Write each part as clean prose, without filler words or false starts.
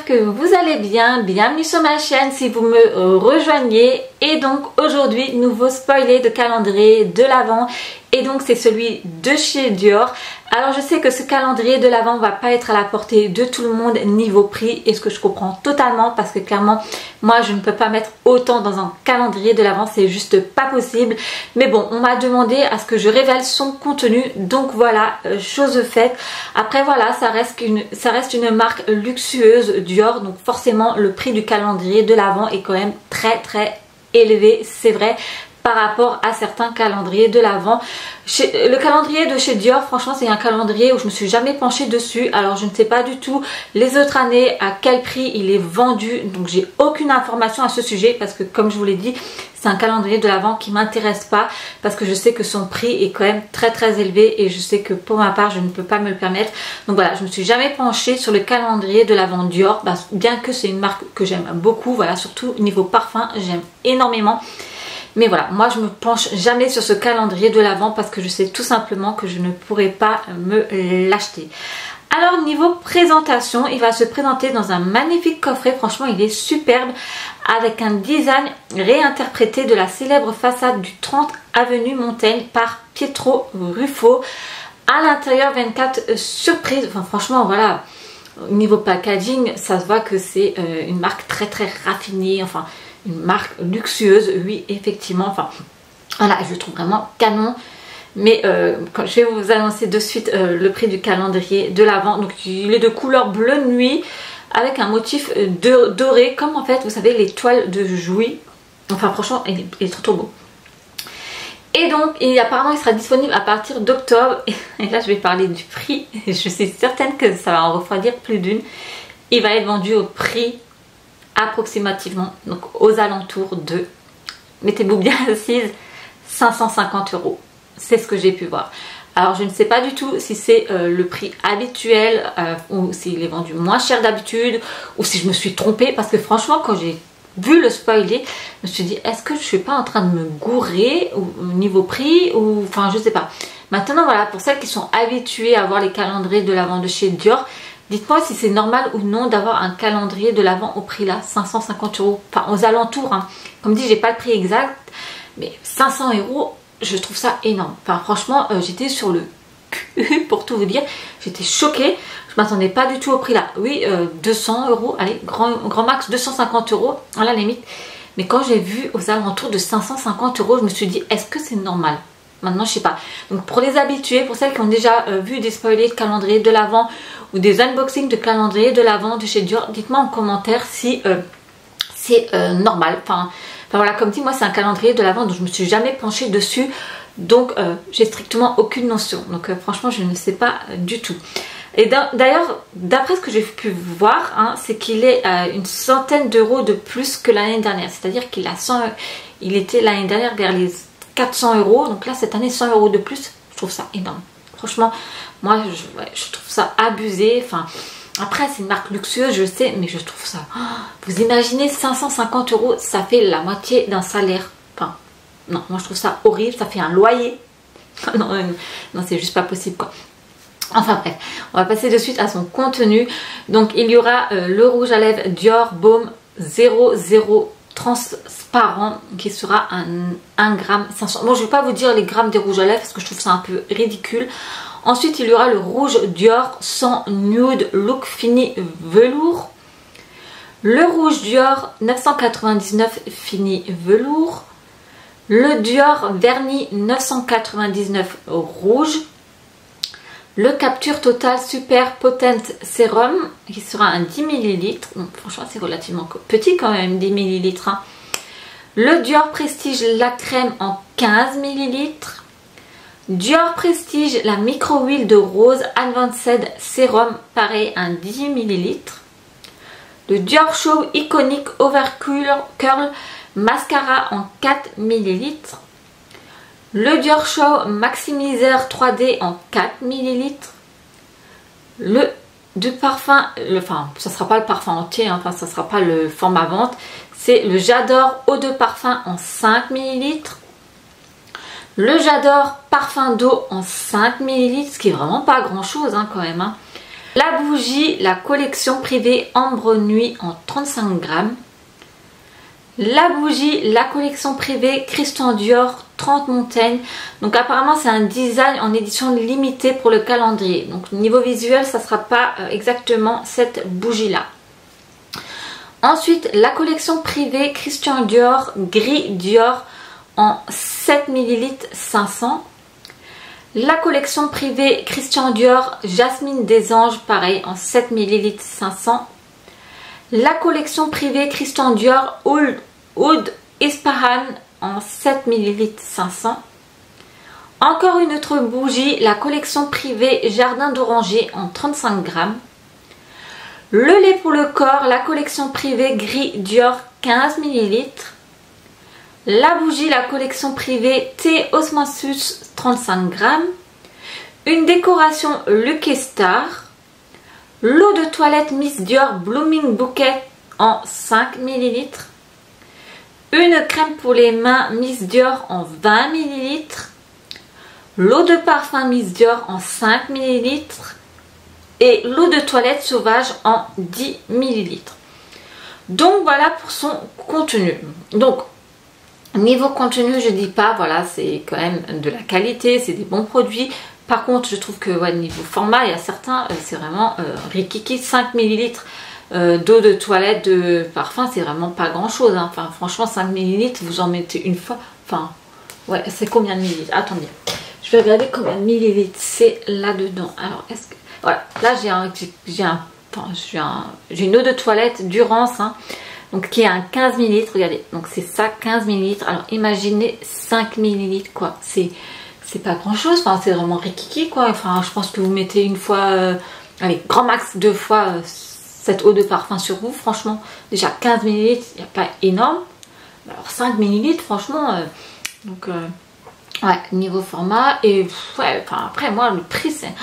que vous allez bien. Bienvenue sur ma chaîne si vous me rejoignez. Et donc aujourd'hui, nouveau spoiler de calendrier de l'Avent. Et donc c'est celui de chez Dior. Alors je sais que ce calendrier de l'Avent va pas être à la portée de tout le monde niveau prix. Et ce que je comprends totalement parce que clairement, moi je ne peux pas mettre autant dans un calendrier de l'Avent. C'est juste pas possible. Mais bon, on m'a demandé à ce que je révèle son contenu. Donc voilà, chose faite. Après voilà, ça reste une marque luxueuse Dior. Donc forcément le prix du calendrier de l'Avent est quand même très élevé. C'est vrai. Par rapport à certains calendriers de l'Avent. Le calendrier de chez Dior, franchement c'est un calendrier où je me suis jamais penchée dessus. Alors je ne sais pas du tout les autres années à quel prix il est vendu. Donc j'ai aucune information à ce sujet parce que comme je vous l'ai dit, c'est un calendrier de l'Avent qui m'intéresse pas. Parce que je sais que son prix est quand même très élevé. Et je sais que pour ma part je ne peux pas me le permettre. Donc voilà, je ne me suis jamais penchée sur le calendrier de l'Avent Dior. Bien que c'est une marque que j'aime beaucoup. Voilà, surtout niveau parfum, j'aime énormément. Mais voilà, moi je me penche jamais sur ce calendrier de l'Avent parce que je sais tout simplement que je ne pourrai pas me l'acheter. Alors niveau présentation, il va se présenter dans un magnifique coffret. Franchement, il est superbe avec un design réinterprété de la célèbre façade du 30 avenue Montaigne par Pietro Ruffo. À l'intérieur, 24 surprises. Enfin franchement, voilà, au niveau packaging, ça se voit que c'est une marque très raffinée. Enfin, une marque luxueuse, oui effectivement, enfin voilà, je le trouve vraiment canon. Mais je vais vous annoncer de suite le prix du calendrier de l'Avent. Donc il est de couleur bleu nuit avec un motif doré, comme en fait vous savez les toiles de Jouy. Enfin franchement il est trop beau. Et donc apparemment il sera disponible à partir d'octobre. Et là je vais parler du prix. Je suis certaine que ça va en refroidir plus d'une. Il va être vendu au prix approximativement, donc aux alentours de, mettez-vous bien assise, 550 €. C'est ce que j'ai pu voir. Alors je ne sais pas du tout si c'est le prix habituel ou s'il est vendu moins cher d'habitude ou si je me suis trompée parce que franchement quand j'ai vu le spoiler, je me suis dit est-ce que je suis pas en train de me gourer au niveau prix ou enfin je sais pas. Maintenant voilà, pour celles qui sont habituées à voir les calendriers de l'Avent de chez Dior, dites-moi si c'est normal ou non d'avoir un calendrier de l'Avent au prix là, 550 €, enfin aux alentours. Hein. Comme dit, j'ai pas le prix exact, mais 500 €, je trouve ça énorme. Enfin franchement, j'étais sur le cul pour tout vous dire. J'étais choquée, je m'attendais pas du tout au prix là. Oui, 200 €, allez, grand max 250 € à la limite. Mais quand j'ai vu aux alentours de 550 €, je me suis dit, est-ce que c'est normal ? Maintenant je sais pas. Donc pour les habitués, pour celles qui ont déjà vu des spoilers de calendrier de l'Avent ou des unboxings de calendrier de l'Avent de chez Dior, dites-moi en commentaire si c'est normal. Enfin voilà, comme dit, moi c'est un calendrier de l'Avent dont je me suis jamais penchée dessus. Donc j'ai strictement aucune notion. Donc franchement je ne sais pas du tout. Et d'ailleurs, d'après ce que j'ai pu voir, hein, c'est qu'il est une centaine d'euros de plus que l'année dernière. C'est-à-dire qu'il était l'année dernière vers les 400 €, donc là cette année 100 € de plus, je trouve ça énorme. Franchement, moi je trouve ça abusé. Enfin, après c'est une marque luxueuse, je sais, mais je trouve ça. Oh, vous imaginez 550 €, ça fait la moitié d'un salaire. Enfin, non, moi je trouve ça horrible, ça fait un loyer. non, c'est juste pas possible quoi. Enfin bref, on va passer de suite à son contenu. Donc il y aura le rouge à lèvres Dior Baume 00 transparent qui sera 1 gramme 500. Bon, je ne vais pas vous dire les grammes des rouges à lèvres parce que je trouve ça un peu ridicule. Ensuite, il y aura le rouge Dior sans nude look fini velours. Le rouge Dior 999 fini velours. Le Dior vernis 999 rouge. Le Capture Total Super Potent Sérum qui sera un 10 ml. Bon, franchement c'est relativement petit quand même, 10 ml. Hein. Le Dior Prestige la crème en 15 ml. Dior Prestige la micro huile de rose Advanced Sérum, pareil, un 10 ml. Le Dior Show Iconic Overcurl Mascara en 4 ml. Le Dior Show Maximizer 3D en 4 ml. Du parfum, enfin ça sera pas le parfum entier, hein, enfin ça sera pas le format vente. C'est le J'adore eau de parfum en 5 ml. Le J'adore parfum d'eau en 5 ml, ce qui est vraiment pas grand chose hein, quand même. Hein. La bougie, la collection privée Ambre Nuit en 35 grammes. La bougie, la collection privée Christian Dior 30 montagnes. Donc apparemment c'est un design en édition limitée pour le calendrier. Donc niveau visuel ça ne sera pas exactement cette bougie là. Ensuite la collection privée Christian Dior gris Dior en 7 ml 500. La collection privée Christian Dior Jasmine des Anges pareil en 7 ml 500. La collection privée Christian Dior Oud Ispahan en 7 ml 500. Encore une autre bougie, la collection privée Jardin d'Oranger en 35 grammes. Le lait pour le corps, la collection privée Gris Dior 15 ml. La bougie, la collection privée Thé Osmanthus 35 grammes. Une décoration Lucky Star. L'eau de toilette Miss Dior Blooming Bouquet en 5 ml. Une crème pour les mains Miss Dior en 20 ml. L'eau de parfum Miss Dior en 5 ml. Et l'eau de toilette sauvage en 10 ml. Donc voilà pour son contenu. Donc niveau contenu je dis pas, voilà c'est quand même de la qualité, c'est des bons produits. Par contre je trouve que ouais, niveau format il y a certains, c'est vraiment rikiki. 5 ml d'eau de toilette, de parfum, c'est vraiment pas grand chose hein. Enfin franchement 5 ml vous en mettez une fois. Enfin ouais, c'est combien de millilitres? Attendez, je vais regarder combien de millilitres c'est là dedans. Alors est-ce que voilà, là j'ai une eau de toilette Durance hein, donc qui est un 15 ml, regardez, donc c'est ça 15 ml. Alors imaginez 5 ml quoi, c'est pas grand chose, enfin c'est vraiment rikiki quoi. Enfin je pense que vous mettez une fois, allez grand max 2 fois cette eau de parfum sur vous. Franchement déjà 15 ml il n'y a pas énorme, alors 5 ml franchement donc ouais niveau format. Et ouais enfin après moi le prix c'est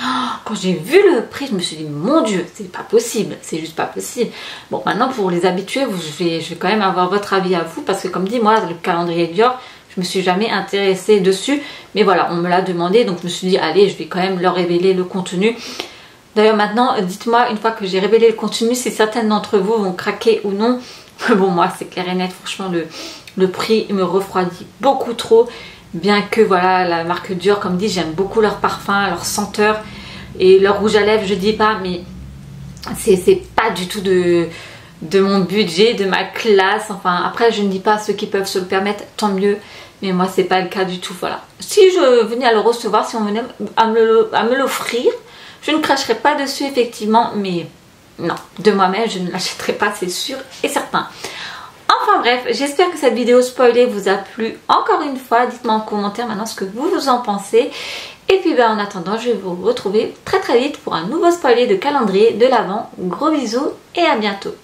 quand j'ai vu le prix je me suis dit mon dieu c'est pas possible, c'est juste pas possible. Bon maintenant pour les habitués je vais quand même avoir votre avis à vous, parce que comme dit moi le calendrier Dior je me suis jamais intéressée dessus, mais voilà on me l'a demandé donc je me suis dit allez je vais quand même leur révéler le contenu. D'ailleurs maintenant dites-moi une fois que j'ai révélé le contenu si certaines d'entre vous vont craquer ou non. Bon moi c'est clair et net, franchement le prix me refroidit beaucoup trop. Bien que voilà la marque Dior comme dit j'aime beaucoup leur parfum, leur senteur et leur rouge à lèvres je dis pas, mais c'est pas du tout de mon budget, de ma classe. Enfin après je ne dis pas ceux qui peuvent se le permettre tant mieux, mais moi c'est pas le cas du tout. Voilà, si je venais à le recevoir, si on venait à me l'offrir, je ne cracherai pas dessus effectivement, mais non de moi-même je ne l'achèterai pas, c'est sûr et certain. Enfin bref, j'espère que cette vidéo spoilée vous a plu. Encore une fois, dites-moi en commentaire maintenant ce que vous en pensez. Et puis en attendant, je vais vous retrouver très vite pour un nouveau spoilé de calendrier de l'Avent. Gros bisous et à bientôt.